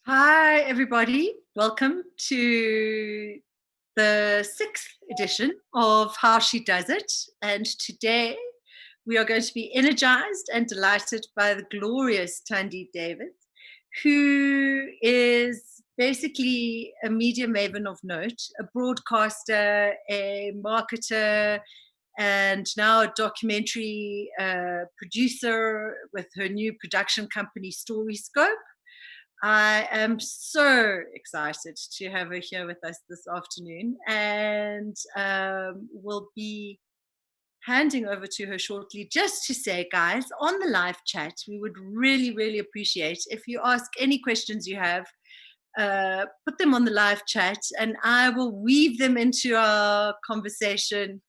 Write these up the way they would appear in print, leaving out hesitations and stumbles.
Hi, everybody. Welcome to the 6th edition of How She Does It. And today we are going to be energized and delighted by the glorious Thandi Davids, who is basically a media maven of note, a broadcaster, a marketer, and now a documentary producer with her new production company, Storyscope. I am so excited to have her here with us this afternoon, and we'll be handing over to her shortly. Just to say, guys, on the live chat, we would really appreciate if you ask any questions you have, put them on the live chat, and I will weave them into our conversation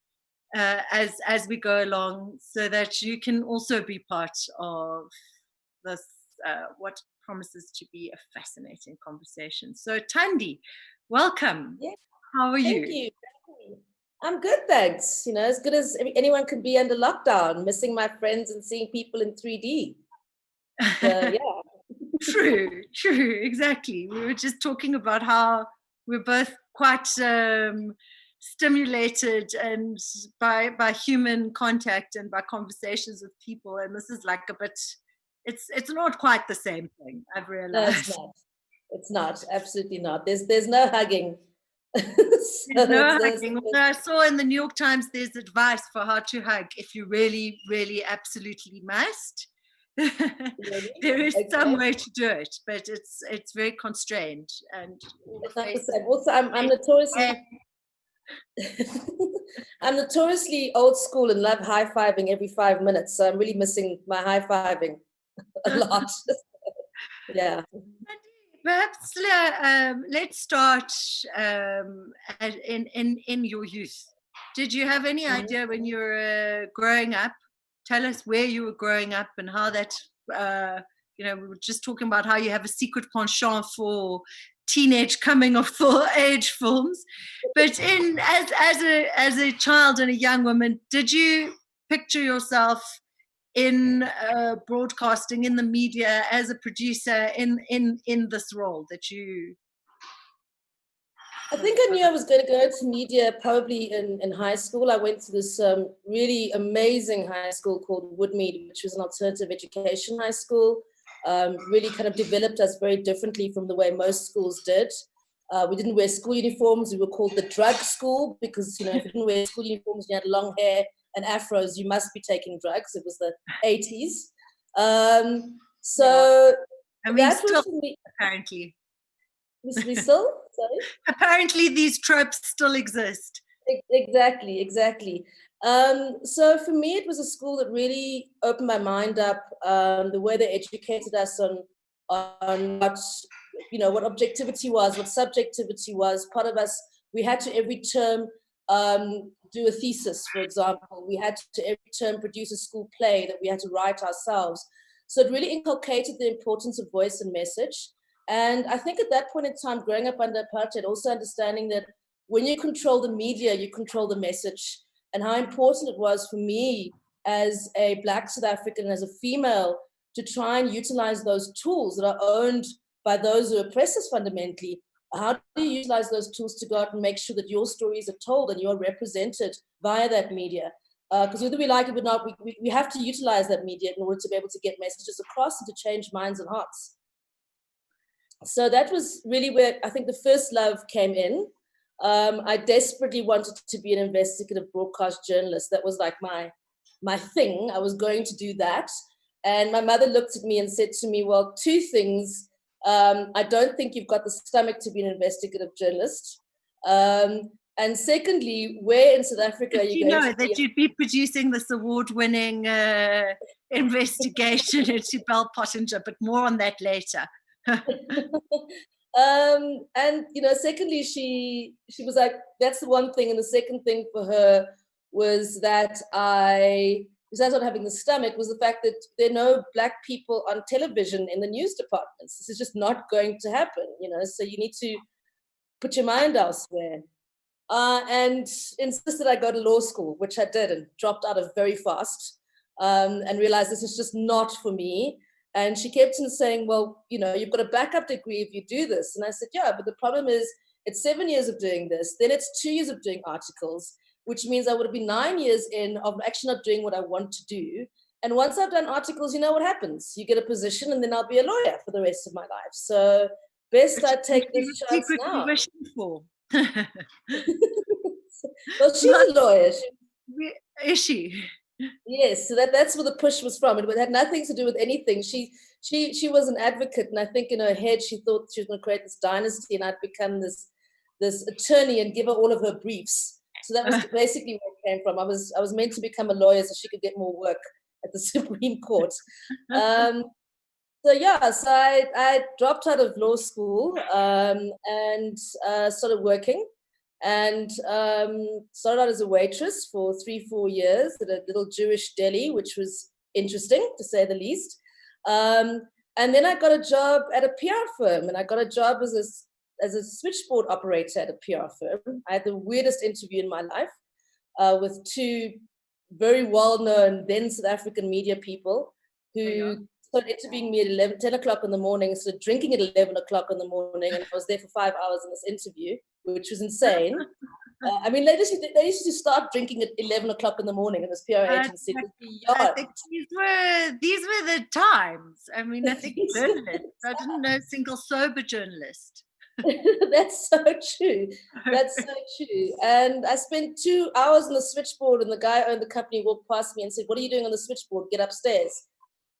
as we go along, so that you can also be part of this. What promises to be a fascinating conversation. So, Thandi, welcome. Yeah. How are you? Thank you. I'm good, thanks. You know, as good as anyone can be under lockdown, missing my friends and seeing people in 3D. So, yeah. True, exactly. We were just talking about how we're both quite stimulated and by human contact and by conversations with people, and this is like a bit. It's not quite the same thing, I've realized. No, it's not. It's not. Absolutely not. There's no hugging. There's no hugging. Although I saw in the New York Times there's advice for how to hug if you really absolutely must. Really? There is some way to do it, but it's very constrained and it's not the same. Also, I'm notoriously I'm notoriously old school and love high-fiving every 5 minutes. So I'm really missing my high-fiving a lot. Yeah. Perhaps let's start in your youth. Did you have any idea when you were growing up? Tell us where you were growing up and how that. We were just talking about how you have a secret penchant for teenage coming of age films, but as a child and a young woman, did you picture yourself in broadcasting, in the media, as a producer, in this role that you? I think I knew I was going to go to media probably in high school. I went to this really amazing high school called Woodmead, which was an alternative education high school. Really kind of developed us very differently from the way most schools did. We didn't wear school uniforms. We were called the drug school because, if you didn't wear school uniforms, you had long hair and afros, you must be taking drugs. It was the 80s. That was for me. Apparently. We still? Sorry? Apparently these tropes still exist. Exactly. So for me, it was a school that really opened my mind up. The way they educated us on what objectivity was, what subjectivity was. Part of us, we had to every term do a thesis, for example. We had to every term produce a school play that we had to write ourselves. So it really inculcated the importance of voice and message. And I think at that point in time, growing up under apartheid, also understanding that when you control the media, you control the message, and how important it was for me as a Black South African, as a female, to try and utilize those tools that are owned by those who oppress us fundamentally. How do you utilize those tools to go out and make sure that your stories are told and you're represented via that media? Because whether we like it or not, we have to utilize that media in order to be able to get messages across and to change minds and hearts. So that was really where I think the first love came in. I desperately wanted to be an investigative broadcast journalist. That was like my thing. I was going to do that. And my mother looked at me and said to me, well, two things. I don't think you've got the stomach to be an investigative journalist. And secondly, where in South Africa are you going to that you'd be producing this award-winning investigation into Bell Pottinger, but more on that later. And secondly, she was like, that's the one thing. And the second thing for her was that besides not having the stomach, was the fact that there are no Black people on television in the news departments. This is just not going to happen, so you need to put your mind elsewhere. And insisted I go to law school, which I did, and dropped out of very fast, and realized this is just not for me. And she kept on saying, well, you've got a backup degree if you do this. And I said, yeah, but the problem is it's 7 years of doing this. Then it's 2 years of doing articles, which means I would have been 9 years in of actually not doing what I want to do. And once I've done articles, you know what happens? You get a position and then I'll be a lawyer for the rest of my life. So best I take this chance now. Wishing for. Well, she's a lawyer. Is she? Yes, so that's where the push was from. It had nothing to do with anything. She was an advocate, and I think in her head she thought she was going to create this dynasty, and I'd become this attorney and give her all of her briefs. So that was basically where it came from. I was meant to become a lawyer so she could get more work at the Supreme Court. So I dropped out of law school and started working. And started out as a waitress for 3-4 years at a little Jewish deli, which was interesting to say the least. And then I got a job at a PR firm, and I got a job as a switchboard operator at a PR firm. I had the weirdest interview in my life with two very well-known then South African media people who started interviewing me at 10 o'clock in the morning, started drinking at 11 o'clock in the morning, and I was there for 5 hours in this interview, which was insane. I mean, they used to start drinking at 11 o'clock in the morning in this PR agency. I think these were the times. I mean, I think journalists. I didn't know a single sober journalist. That's so true. That's so true. And I spent 2 hours on the switchboard, and the guy who owned the company walked past me and said, "What are you doing on the switchboard? Get upstairs."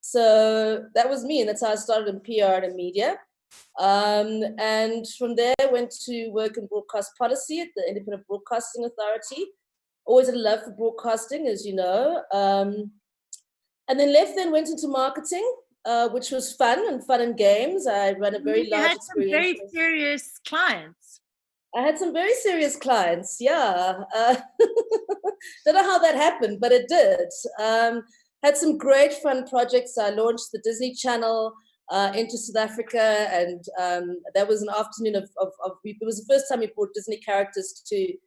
So that was me, and that's how I started in PR and media. And from there, I went to work in broadcast policy at the Independent Broadcasting Authority. Always had a love for broadcasting, as you know. And then left, then went into marketing, which was fun and games. I ran a very large experience. You had some very serious clients. I had some very serious clients, yeah. Don't know how that happened, but it did. Had some great fun projects. I launched the Disney Channel into South Africa, and that was an afternoon of it was the first time we brought Disney characters to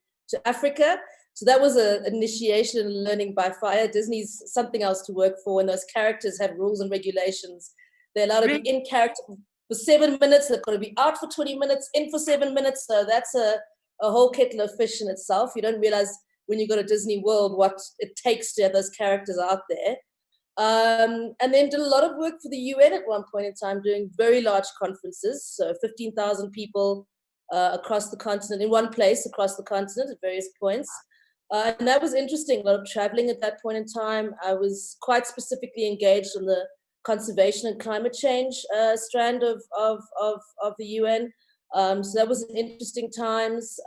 Africa. So that was an initiation and learning by fire. Disney's something else to work for, and those characters have rules and regulations. They're allowed to be in character for 7 minutes. They've got to be out for 20 minutes, in for 7 minutes. So that's a whole kettle of fish in itself. You don't realize when you go to Disney World what it takes to have those characters out there. And then did a lot of work for the UN at one point in time, doing very large conferences, so 15,000 people across the continent, in one place across the continent at various points. And that was interesting, a lot of traveling at that point in time. I was quite specifically engaged on the conservation and climate change strand of the UN. So that was interesting times.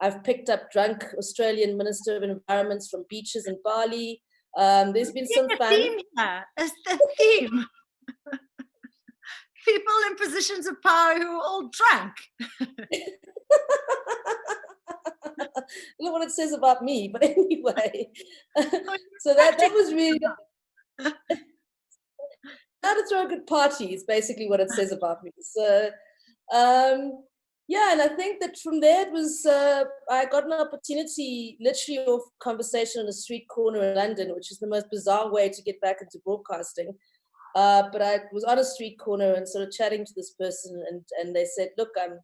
I've picked up drunk Australian Minister of Environments from beaches in Bali. There's been some fun. Theme here. It's the theme. People in positions of power who are all drunk. I don't know what it says about me, but anyway. So that was really how to throw good parties, basically what it says about me. So yeah, and I think that from there it was I got an opportunity literally off conversation on a street corner in London, which is the most bizarre way to get back into broadcasting. But I was on a street corner and sort of chatting to this person, and they said, "Look, I'm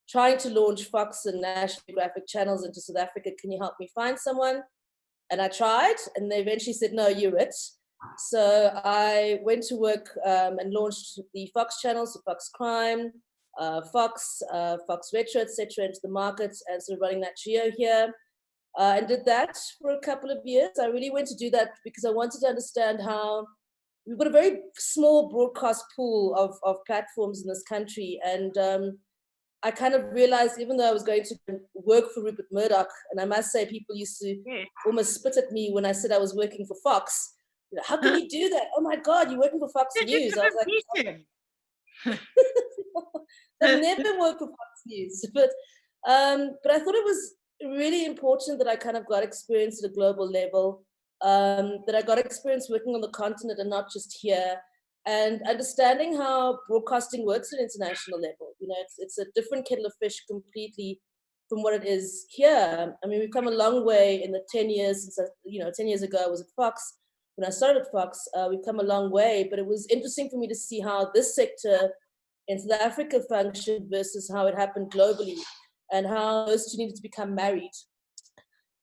trying to launch Fox and National Geographic channels into South Africa. Can you help me find someone?" And I tried, and they eventually said, "No, you're it." So I went to work and launched the Fox channels, so Fox Crime, Fox Retro, etc., into the market, and sort of running that trio here. And did that for a couple of years. I really went to do that because I wanted to understand how we've got a very small broadcast pool of platforms in this country. And I kind of realized, even though I was going to work for Rupert Murdoch, and I must say people used to almost spit at me when I said I was working for Fox. You know, how can you do that? Oh my God, you're working for Fox News. I was like, I've never worked for Fox News, but I thought it was really important that I kind of got experience at a global level, that I got experience working on the continent and not just here, and understanding how broadcasting works at an international level. You know, it's a different kettle of fish completely from what it is here. I mean, we've come a long way in the 10 years since 10 years ago I was at Fox. when I started at Fox. We've come a long way, but it was interesting for me to see how this sector in South Africa functioned versus how it happened globally, and how those two needed to become married.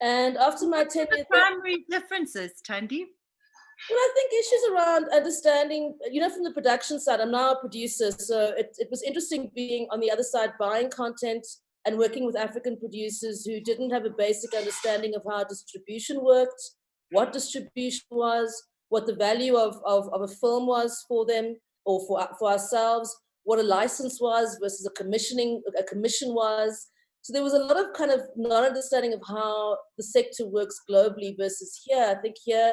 And after my What are tenure the primary differences, Thandi? well, I think issues around understanding, from the production side, I'm now a producer, so it was interesting being on the other side, buying content and working with African producers who didn't have a basic understanding of how distribution worked, what distribution was, what the value of a film was for them or for ourselves, what a license was versus a commission was. So there was a lot of kind of non-understanding of how the sector works globally versus here. I think here,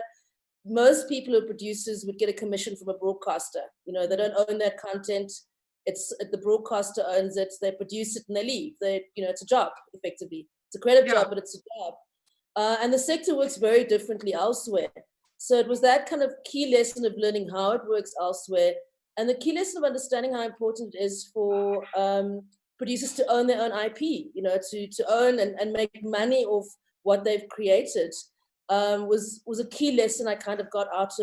most people who are producers would get a commission from a broadcaster. They don't own that content. It's the broadcaster owns it. They produce it and they leave. It's a job, effectively. It's a creative job, but it's a job. And the sector works very differently elsewhere. So it was that kind of key lesson of learning how it works elsewhere, and the key lesson of understanding how important it is for producers to own their own IP. To own and make money off what they've created. Was a key lesson I kind of got out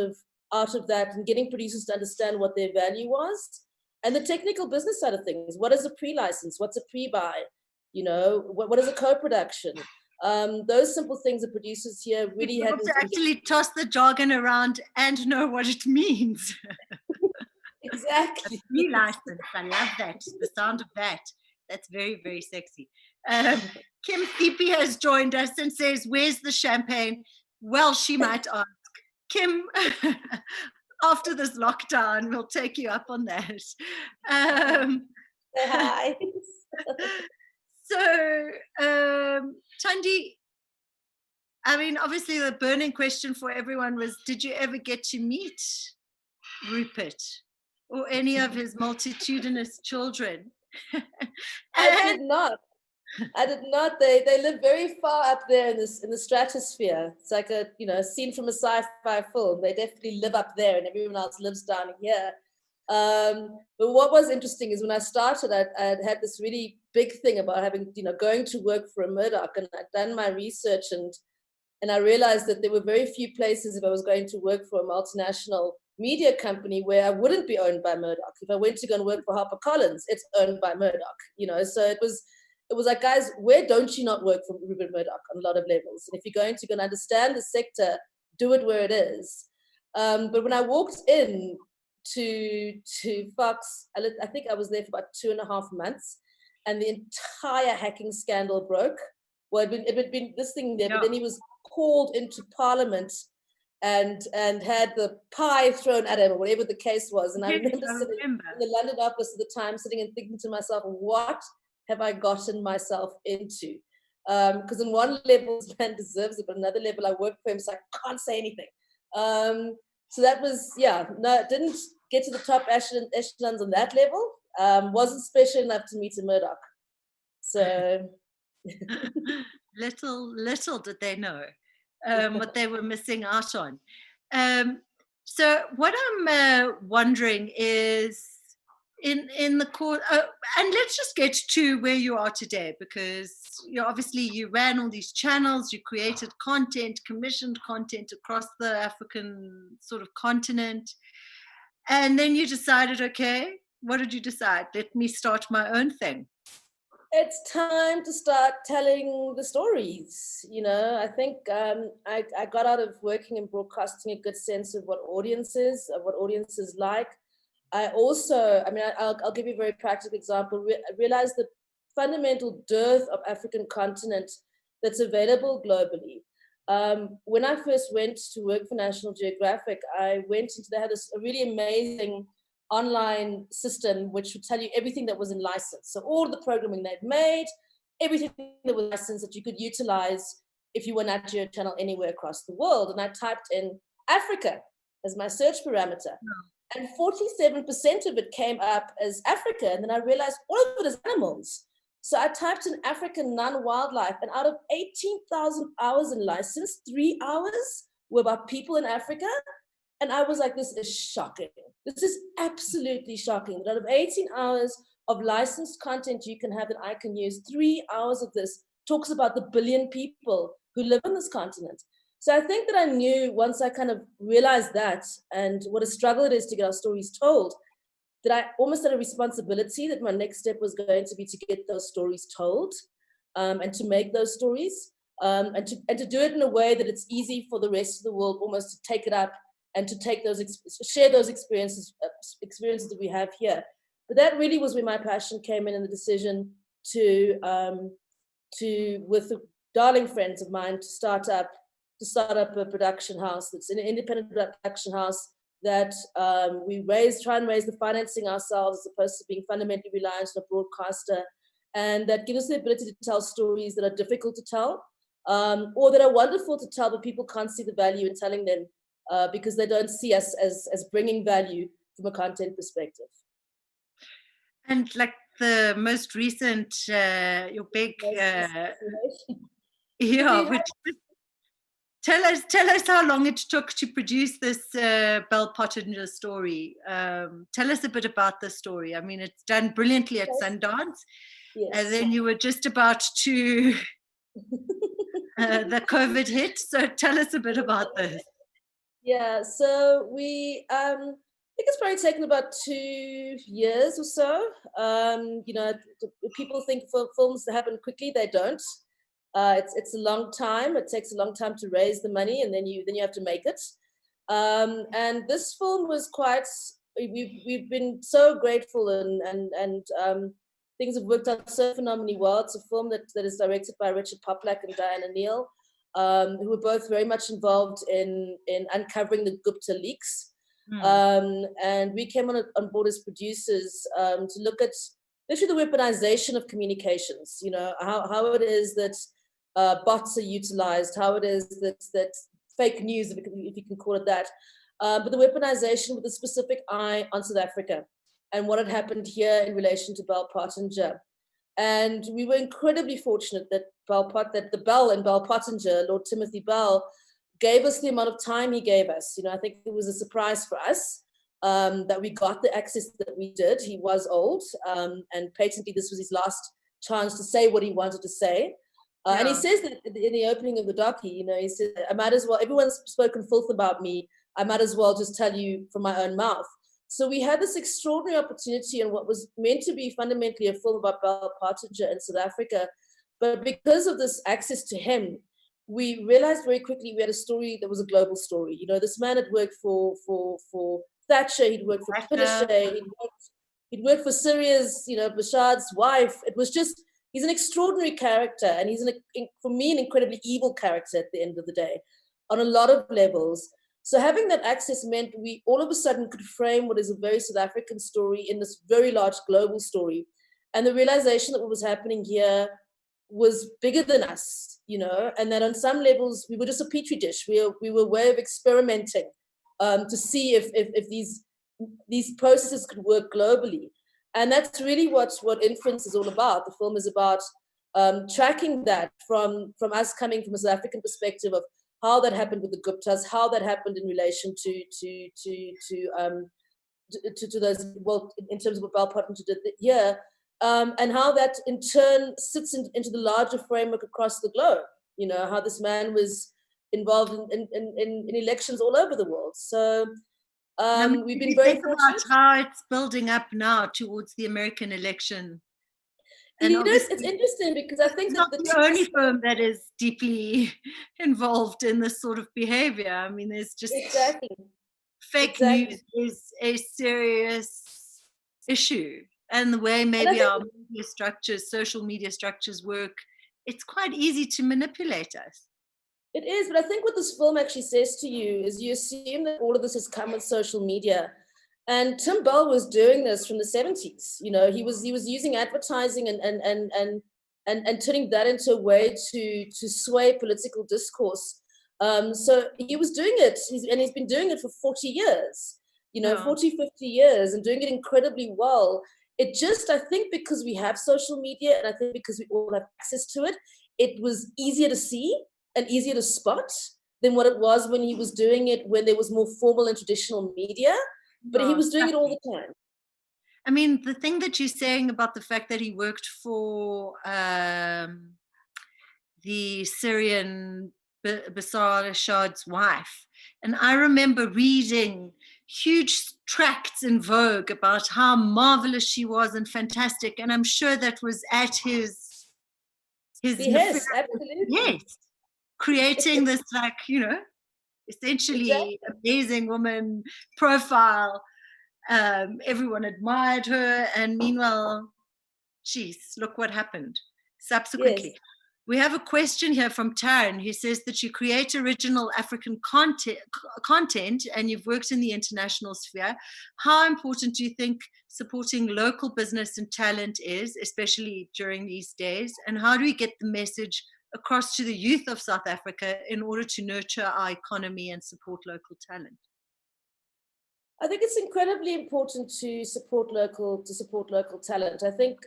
of that, and getting producers to understand what their value was, and the technical business side of things. What is a pre-license? What's a pre-buy? What is a co-production? Those simple things the producers here really had to actually toss the jargon around and know what it means. Exactly. Pre-license. I love that. The sound of that. That's very, very sexy. Kim Thipi has joined us and says, "Where's the champagne?" Well, she might ask. Kim, after this lockdown, we'll take you up on that. Say hi. So, Thandi, I mean, obviously the burning question for everyone was, did you ever get to meet Rupert or any of his multitudinous children? I did not. They live very far up there in the stratosphere. It's like a scene from a sci-fi film. They definitely live up there, and everyone else lives down here. But what was interesting is when I started, I had this really big thing about having going to work for a Murdoch, and I'd done my research, and I realized that there were very few places if I was going to work for a multinational media company where I wouldn't be owned by Murdoch. If I went to go and work for HarperCollins, it's owned by Murdoch. So it was like, guys, where don't you not work for Rupert Murdoch on a lot of levels? And if you're going to go and understand the sector, do it where it is. But when I walked in to Fox, I think I was there for about 2.5 months, and the entire hacking scandal broke. Well, it had been this thing there, but then he was called into Parliament and had the pie thrown at him, or whatever the case was. And I remember sitting in the London office at the time, sitting and thinking to myself, what have I gotten myself into? Because on one level, this man deserves it, but another level, I work for him, so I can't say anything. So that was, didn't get to the top echelons on that level. Wasn't special enough to meet a Murdoch. So little did they know what they were missing out on. So what I'm wondering is, in the course, and let's just get to where you are today, because obviously you ran all these channels, you created content, commissioned content across the African sort of continent, and then you decided, okay, what did you decide? Let me start my own thing. It's time to start telling the stories. I think I got out of working in broadcasting a good sense of what audiences like. I also, I'll give you a very practical example. I realized the fundamental dearth of African continent that's available globally. When I first went to work for National Geographic, they had a really amazing online system which would tell you everything that was in license. So all the programming they'd made, everything that was licensed that you could utilize if you were Nat Geo channel anywhere across the world. And I typed in Africa as my search parameter. And 47% of it came up as Africa. And then I realized all of it is animals. So I typed in African non-wildlife, and out of 18,000 hours in license, 3 hours were about people in Africa. And I was like, this is shocking. This is absolutely shocking. That out of 18 hours of licensed content you can have that I can use, 3 hours of this talks about the billion people who live on this continent. So I think that I knew once I kind of realized that, and what a struggle it is to get our stories told, that I almost had a responsibility that my next step was going to be to get those stories told, and to make those stories, and to do it in a way that it's easy for the rest of the world almost to take it up and to take those share those experiences that we have here. But that really was where my passion came in, and the decision to with the darling friends of mine to start up a production house that's an independent production house that we try and raise the financing ourselves as opposed to being fundamentally reliant on a broadcaster, and that gives us the ability to tell stories that are difficult to tell, or that are wonderful to tell, but people can't see the value in telling them because they don't see us as bringing value from a content perspective. And like the most recent, your big, yeah, which tell us how long it took to produce this Bell Pottinger story. Tell us a bit about the story. I mean, it's done brilliantly at Sundance, and then you were just about to the COVID hit. So tell us a bit about this. Yeah, so we I think it's probably taken about 2 years or so. People think for films that happen quickly, they don't. It's a long time. It takes a long time to raise the money, and then you have to make it. And this film was quite. We've been so grateful, and things have worked out so phenomenally well. It's a film that is directed by Richard Poplack and Diana Neal, who were both very much involved in uncovering the Gupta leaks. And we came on board as producers to look at literally the weaponization of communications. You know, how it is that bots are utilized, how it is that fake news, if you can call it that, but the weaponization with a specific eye on South Africa and what had happened here in relation to Bell Pottinger. And we were incredibly fortunate that the Bell and Bell Pottinger, Lord Timothy Bell, gave us the amount of time he gave us. You know, I think it was a surprise for us that we got the access that we did. He was old, and patently this was his last chance to say what he wanted to say. And he says that in the opening of the docu, you know, he said, I might as well, everyone's spoken filth about me, I might as well just tell you from my own mouth. So we had this extraordinary opportunity in what was meant to be fundamentally a film about Bell Pottinger in South Africa. But because of this access to him, we realized very quickly we had a story that was a global story. You know, this man had worked for Thatcher, he'd worked for Pinochet, he'd worked for Syria's, you know, Bashar's wife. It was just, he's an extraordinary character, and he's, for me, an incredibly evil character at the end of the day, on a lot of levels. So having that access meant we all of a sudden could frame what is a very South African story in this very large global story. And the realization that what was happening here was bigger than us, you know, and that on some levels we were just a petri dish. We were a way of experimenting to see if these processes could work globally. And that's really what Inference is all about. The film is about tracking that from us coming from a South African perspective of how that happened with the Guptas, how that happened in relation to those, well, in terms of what Bell Pottinger did here, and how that in turn sits into the larger framework across the globe. You know, how this man was involved in elections all over the world. So we've been very fortunate. About how it's building up now towards the American election. And you know, it's interesting because I think that the only firm that is deeply involved in this sort of behavior. I mean, there's just fake news is a serious issue, and the way maybe our media structures, social media structures work, it's quite easy to manipulate us. It is, but I think what this film actually says to you is you assume that all of this has come with social media. And Tim Bell was doing this from the 70s. You know, he was using advertising and turning that into a way to sway political discourse. So he was doing it, and he's been doing it for 40 years, you know, 40, 50 years, and doing it incredibly well. It just, I think because we have social media, and I think because we all have access to it, it was easier to see and easier to spot than what it was when he was doing it when there was more formal and traditional media. But he was doing it all the time. I mean, the thing that you're saying about the fact that he worked for the Syrian Basar Shad's wife. And I remember reading huge tracts in Vogue about how marvelous she was and fantastic. And I'm sure that was at his Yes, absolutely. yes, creating this, like, essentially Exactly. amazing woman profile. Everyone admired her, and meanwhile, geez, look what happened Yes. subsequently. We have a question here from Taryn, who says that you create original African content and you've worked in the international sphere. How important do you think supporting local business and talent is, especially during these days? And how do we get the message across to the youth of South Africa in order to nurture our economy and support local talent? I think it's incredibly important to support local talent. I think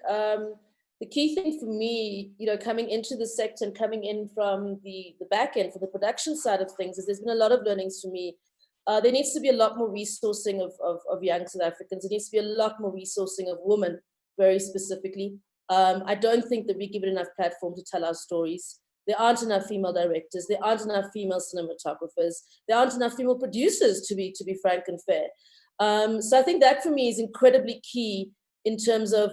the key thing for me, coming into the sector and coming in from the back end for the production side of things, is there's been a lot of learnings for me. There needs to be a lot more resourcing of young South Africans. There needs to be a lot more resourcing of women, very specifically. I don't think that we give it enough platform to tell our stories. There aren't enough female directors. There aren't enough female cinematographers. There aren't enough female producers, to be frank and fair. So I think that for me is incredibly key in terms of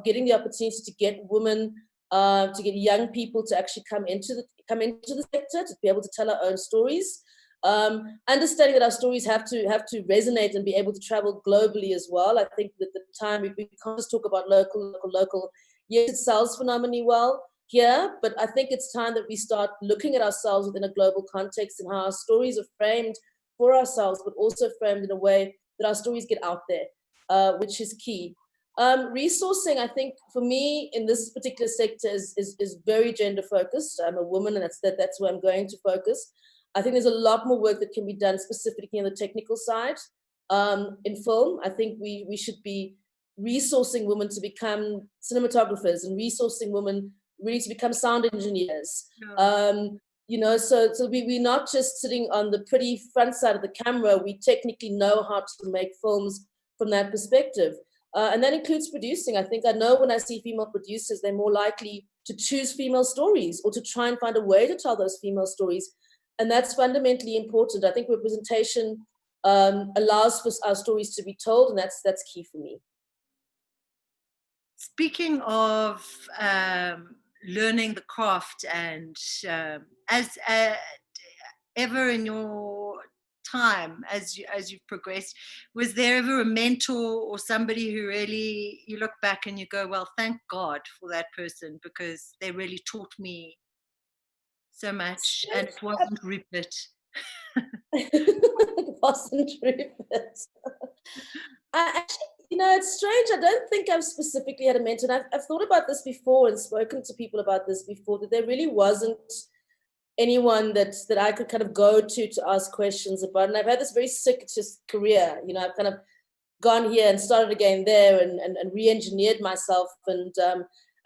getting the opportunity to get women, to get young people to actually come into the sector, to be able to tell our own stories. Understanding that our stories have to resonate and be able to travel globally as well. I think that the time we can't just talk about local. Yes, it sells phenomenally well here, but I think it's time that we start looking at ourselves within a global context and how our stories are framed for ourselves, but also framed in a way that our stories get out there, which is key. Resourcing, I think, for me in this particular sector is very gender focused. I'm a woman, and that's where I'm going to focus. I think there's a lot more work that can be done specifically on the technical side. In film, I think we should be resourcing women to become cinematographers and resourcing women really to become sound engineers. So we're not just sitting on the pretty front side of the camera. We technically know how to make films from that perspective. And that includes producing. I know when I see female producers, they're more likely to choose female stories or to try and find a way to tell those female stories. And that's fundamentally important. I think representation allows for our stories to be told, and that's key for me. Speaking of learning the craft, and as ever in your time as you've progressed, was there ever a mentor or somebody who really you look back and you go, well, thank God for that person, because they really taught me so much? And it wasn't Rupert. It wasn't Rupert. Actually, it's strange. I don't think I've specifically had a mentor. And I've thought about this before and spoken to people about this before, that there really wasn't anyone that I could kind of go to ask questions about. And I've had this very circuitous career. I've kind of gone here and started again there and re-engineered myself. And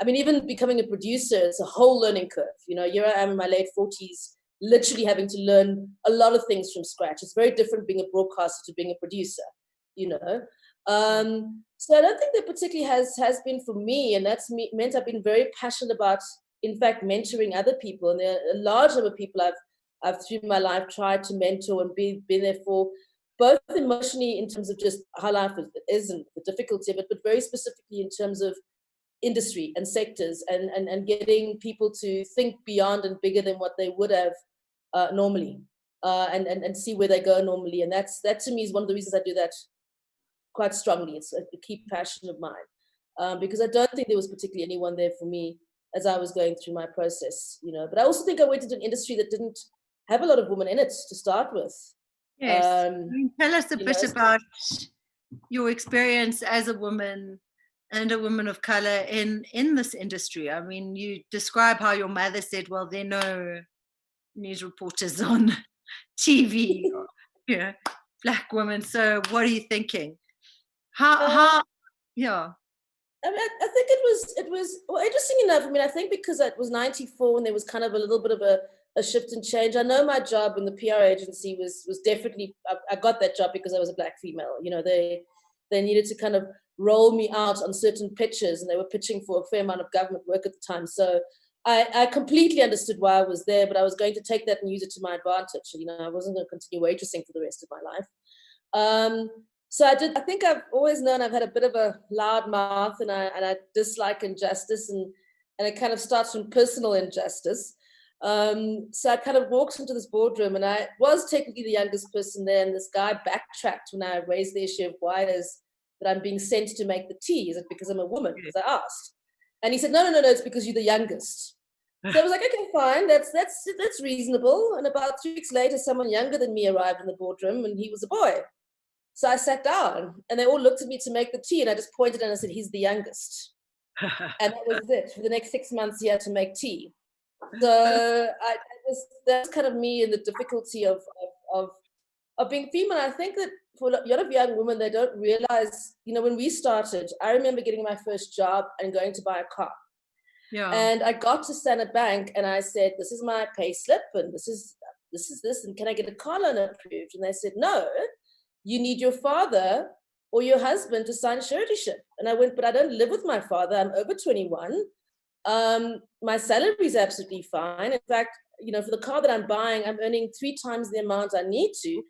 even becoming a producer, it's a whole learning curve. Here I am in my late 40s, literally having to learn a lot of things from scratch. It's very different being a broadcaster to being a producer, So I don't think that particularly has been for me, and that's meant I've been very passionate about, in fact, mentoring other people. And there are a large number of people I've through my life tried to mentor and been there for, both emotionally in terms of just how life is and the difficulty of it, but very specifically in terms of industry and sectors and getting people to think beyond and bigger than what they would have normally, and see where they go normally. And that to me is one of the reasons I do that quite strongly. It's a key passion of mine, because I don't think there was particularly anyone there for me as I was going through my process, But I also think I went into an industry that didn't have a lot of women in it to start with. Yes. Tell us a bit about your experience as a woman and a woman of color in this industry. I mean, you describe how your mother said, well, there are no news reporters on TV, black women. So what are you thinking? How yeah. I think it was well, interesting enough. I think because it was 94 and there was kind of a little bit of a shift and change. I know my job in the PR agency was definitely, I got that job because I was a black female. They needed to kind of roll me out on certain pitches, and they were pitching for a fair amount of government work at the time. So I completely understood why I was there, but I was going to take that and use it to my advantage. I wasn't going to continue waitressing for the rest of my life. So I think I've always known I've had a bit of a loud mouth, and I dislike injustice, and it kind of starts from personal injustice. So I kind of walked into this boardroom, and I was technically the youngest person there, and this guy backtracked when I raised the issue of why it is that I'm being sent to make the tea. Is it because I'm a woman? Because I asked. And he said, no, it's because you're the youngest. So I was like, okay, fine, that's reasonable. And about 3 weeks later, someone younger than me arrived in the boardroom, and he was a boy. So I sat down, and they all looked at me to make the tea, and I just pointed and I said, he's the youngest. And that was it. For the next 6 months, he had to make tea. So that's kind of me and the difficulty of being female. I think that for a lot of young women, they don't realize, when we started, I remember getting my first job and going to buy a car. Yeah. And I got to Standard Bank and I said, this is my pay slip, and this is this, and can I get a car loan approved? And they said, no, you need your father or your husband to sign suretyship. And I went, but I don't live with my father. I'm over 21. My salary is absolutely fine. In fact, for the car that I'm buying, I'm earning 3 times the amount I need to.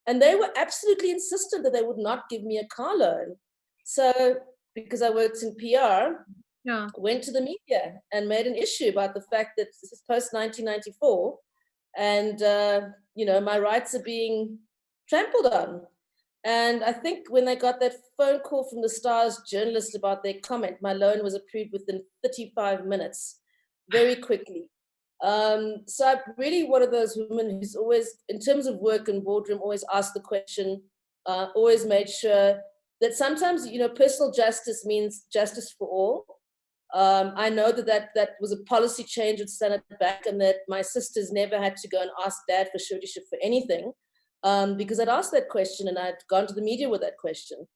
And they were absolutely insistent that they would not give me a car loan. So because I worked in PR, went to the media and made an issue about the fact that this is post 1994, and my rights are being trampled on. And I think when they got that phone call from the Star's journalist about their comment, my loan was approved within 35 minutes, very quickly. So I'm really one of those women who's always, in terms of work and boardroom, always asked the question, always made sure that sometimes, personal justice means justice for all. I know that was a policy change at Standard Bank, and that my sisters never had to go and ask dad for suretyship for anything, because I'd asked that question and I'd gone to the media with that question.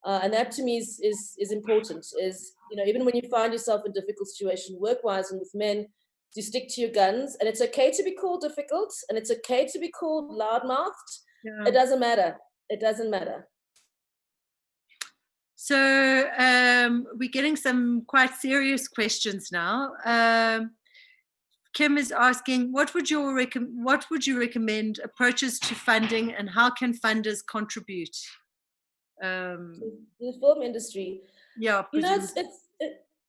And that to me is important, is, even when you find yourself in a difficult situation work-wise and with men, to stick to your guns. And it's okay to be called difficult, and it's okay to be called loudmouthed. Yeah. It doesn't matter. It doesn't matter. So we're getting some quite serious questions now. Kim is asking, what would you recommend approaches to funding, and how can funders contribute? The film industry. Yeah,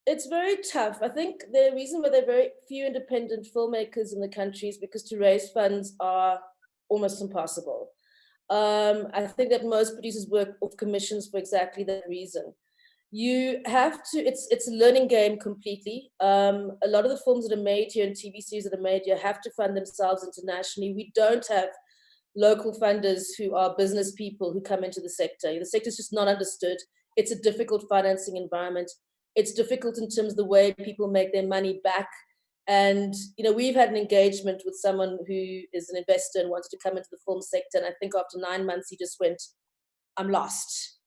it's very tough. I think the reason why there are very few independent filmmakers in the country is because to raise funds are almost impossible. I think that most producers work off commissions for exactly that reason. You have to, it's a learning game completely. A lot of the films that are made here and TV series that are made here have to fund themselves internationally. We don't have local funders who are business people who come into the sector. The sector is just not understood. It's a difficult financing environment. It's difficult in terms of the way people make their money back. And, we've had an engagement with someone who is an investor and wanted to come into the film sector. And I think after 9 months, he just went, I'm lost.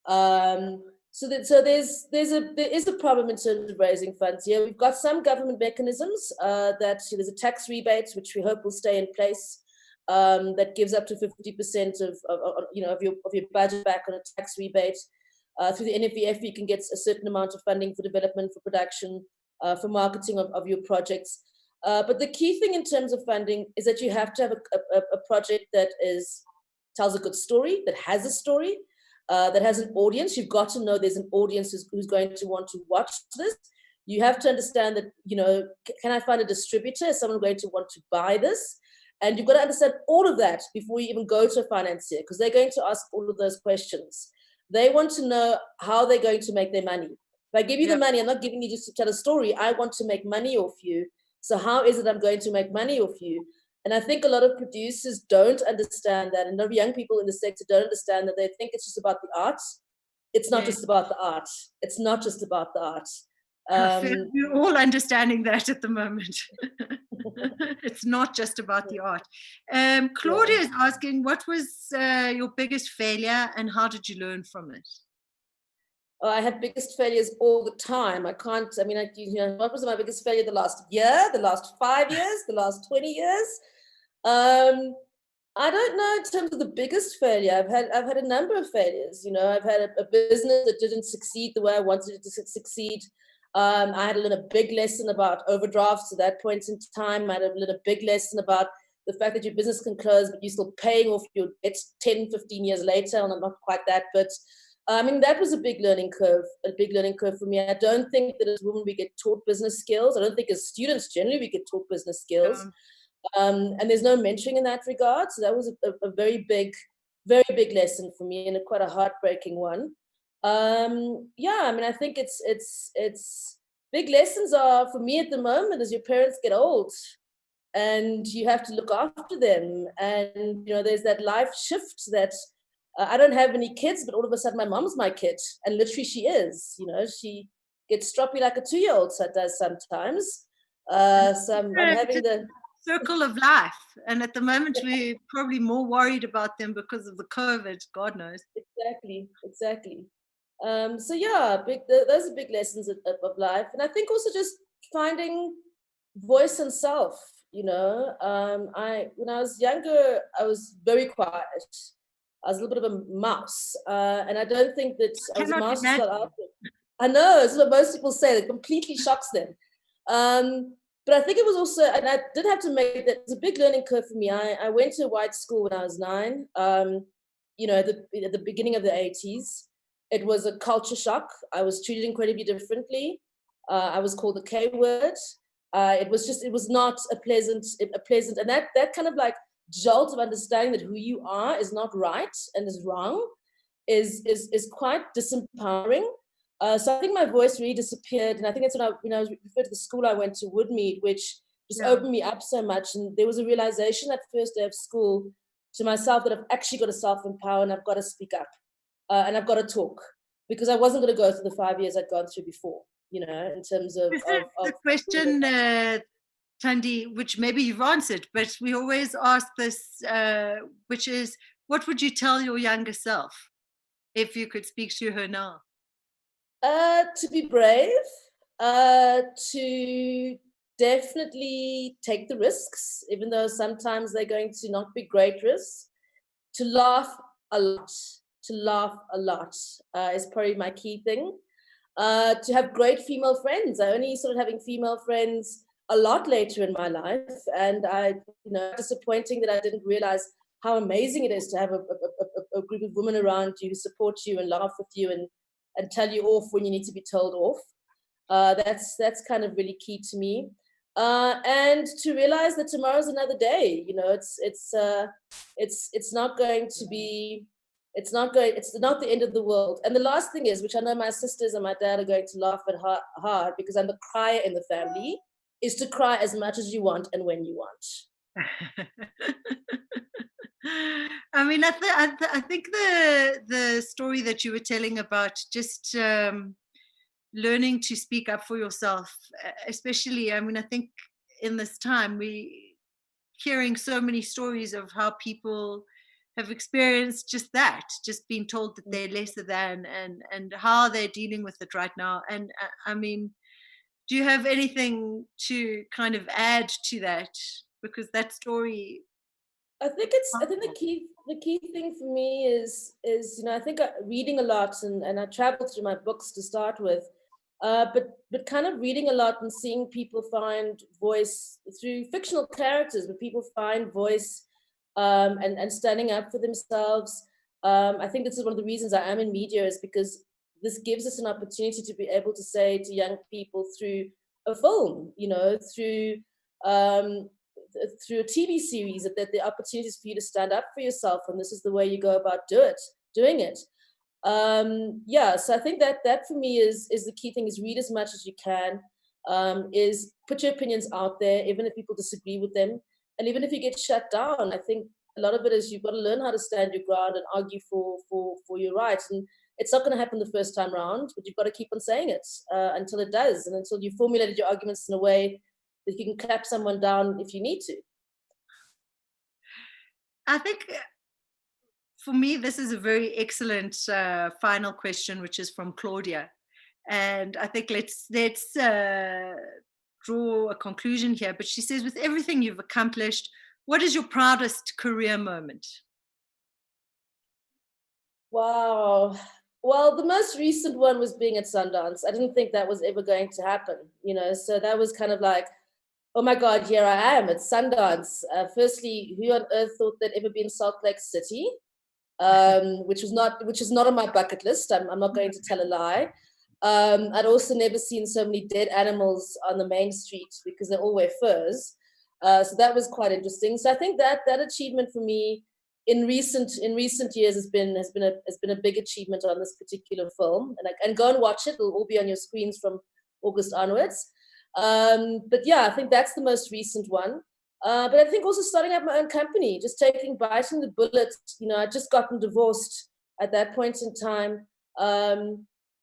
So there is a problem in terms of raising funds here. We've got some government mechanisms that there's a tax rebate, which we hope will stay in place, that gives up to 50% of your budget back on a tax rebate. Through the NFVF, you can get a certain amount of funding for development, for production, for marketing of your projects. But the key thing in terms of funding is that you have to have a project that tells a good story, that has a story, that has an audience. You've got to know there's an audience who's going to want to watch this. You have to understand that, can I find a distributor? Is someone going to want to buy this? And you've got to understand all of that before you even go to a financier, because they're going to ask all of those questions. They want to know how they're going to make their money. If I give you the money, I'm not giving you just to tell a story. I want to make money off you. So how is it I'm going to make money off you? And I think a lot of producers don't understand that. And a lot of young people in the sector don't understand that. They think it's just about the art. It's not just about the art. It's not just about the art. We're all understanding that at the moment. It's not just about the art. Claudia is asking, what was your biggest failure and how did you learn from it? I had biggest failures all the time. What was my biggest failure the last year, the last 5 years, the last 20 years? I don't know in terms of the biggest failure. I've had a number of failures. I've had a business that didn't succeed the way I wanted it to succeed. I had to learn a big lesson about overdrafts at that point in time. I had to learn a big lesson about the fact that your business can close, but you're still paying off your debts 10, 15 years later. And not quite that, but I mean, that was a big learning curve for me. I don't think that as women we get taught business skills. I don't think as students generally we get taught business skills. And there's no mentoring in that regard. So that was a very big lesson for me, and quite a heartbreaking one. Yeah, I mean, I think it's big lessons are for me at the moment as your parents get old and you have to look after them. And, you know, there's that life shift that I don't have any kids, but all of a sudden my mom's my kid. And literally she is, you know, she gets stroppy like a 2-year-old so does sometimes. So I'm having the circle of life. And at the moment, we're probably more worried about them because of the COVID, God knows. Exactly. So yeah, those are big lessons of life. And I think also just finding voice and self, you know. When I was younger, I was very quiet. I was a little bit of a mouse. And I don't think that I was a mouse to start out with. I know, it's what most people say. It completely shocks them. But I think it was also, and I did have to make that, it was a big learning curve for me. I went to a white school when I was 9, you know, at the beginning of the 80s. It was a culture shock. I was treated incredibly differently. I was called the K word. It was not a pleasant, and that kind of like jolt of understanding that who you are is not right and is wrong is quite disempowering. So I think my voice really disappeared, and I think that's when I was referred to the school I went to, Woodmead, which just opened me up so much. And there was a realization that first day of school to myself that I've actually got to self-empower and I've got to speak up and I've got to talk, because I wasn't going to go through the 5 years I'd gone through before, you know, in terms of... The question, Thandi, which maybe you've answered, but we always ask this, which is, what would you tell your younger self if you could speak to her now? To be brave, to definitely take the risks, even though sometimes they're going to not be great risks, to laugh a lot, is probably my key thing. To have great female friends. I only started having female friends a lot later in my life, and disappointing that I didn't realize how amazing it is to have a group of women around you who support you and laugh with you and tell you off when you need to be told off. That's kind of really key to me. And to realize that tomorrow's another day. You know, it's not going to be, it's not the end of the world. And the last thing is, which I know my sisters and my dad are going to laugh at hard, because I'm the crier in the family, is to cry as much as you want and when you want. I mean, I think the story that you were telling about just learning to speak up for yourself, especially, I mean, I think in this time we hearing so many stories of how people have experienced just that, just being told that they're lesser than, and how they're dealing with it right now. And I mean, do you have anything to kind of add to that? Because that story, I think the key thing for me is you know, I think reading a lot, and I traveled through my books to start with, but kind of reading a lot and seeing people find voice through fictional characters, but people find voice and standing up for themselves. I think this is one of the reasons I am in media, is because this gives us an opportunity to be able to say to young people through a film, you know, through a TV series, that the opportunities for you to stand up for yourself, and this is the way you go about doing it. So I think that for me is the key thing, is read as much as you can, is put your opinions out there, even if people disagree with them, and even if you get shut down. I think a lot of it is you've got to learn how to stand your ground and argue for your rights. And it's not going to happen the first time round, but you've got to keep on saying it until it does, and until you formulated your arguments in a way that you can clap someone down if you need to. I think for me, this is a very excellent final question, which is from Claudia. And I think let's draw a conclusion here. But she says, with everything you've accomplished, what is your proudest career moment? Wow. Well, the most recent one was being at Sundance. I didn't think that was ever going to happen, so that was kind of like, oh my God, here I am at Sundance. Firstly, who on earth thought they'd ever be in Salt Lake City? Which is not on my bucket list. I'm not going to tell a lie. I'd also never seen so many dead animals on the main street because they all wear furs. So that was quite interesting. So I think that achievement for me in recent years has been a big achievement on this particular film. And go and watch it. It'll all be on your screens from August onwards. But yeah, I think that's the most recent one. But I think also starting up my own company, just biting the bullet. I'd just gotten divorced at that point in time.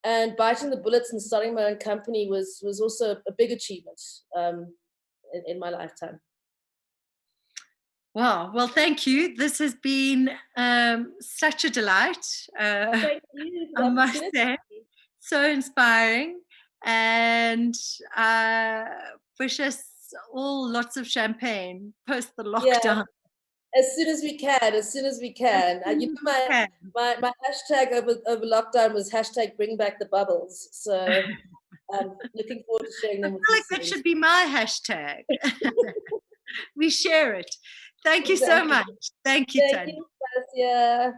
And biting the bullets and starting my own company was also a big achievement in my lifetime. Wow. Well, thank you. This has been such a delight. Thank you. I must say, so inspiring. And wish us all lots of champagne post the lockdown. Yeah, as soon as we can. My hashtag over lockdown was hashtag bring back the bubbles. So I'm looking forward to sharing them with you. I feel like that should be my hashtag. We share it. Thank you so much. Thank you, Thandi. Thank you, Aspasia.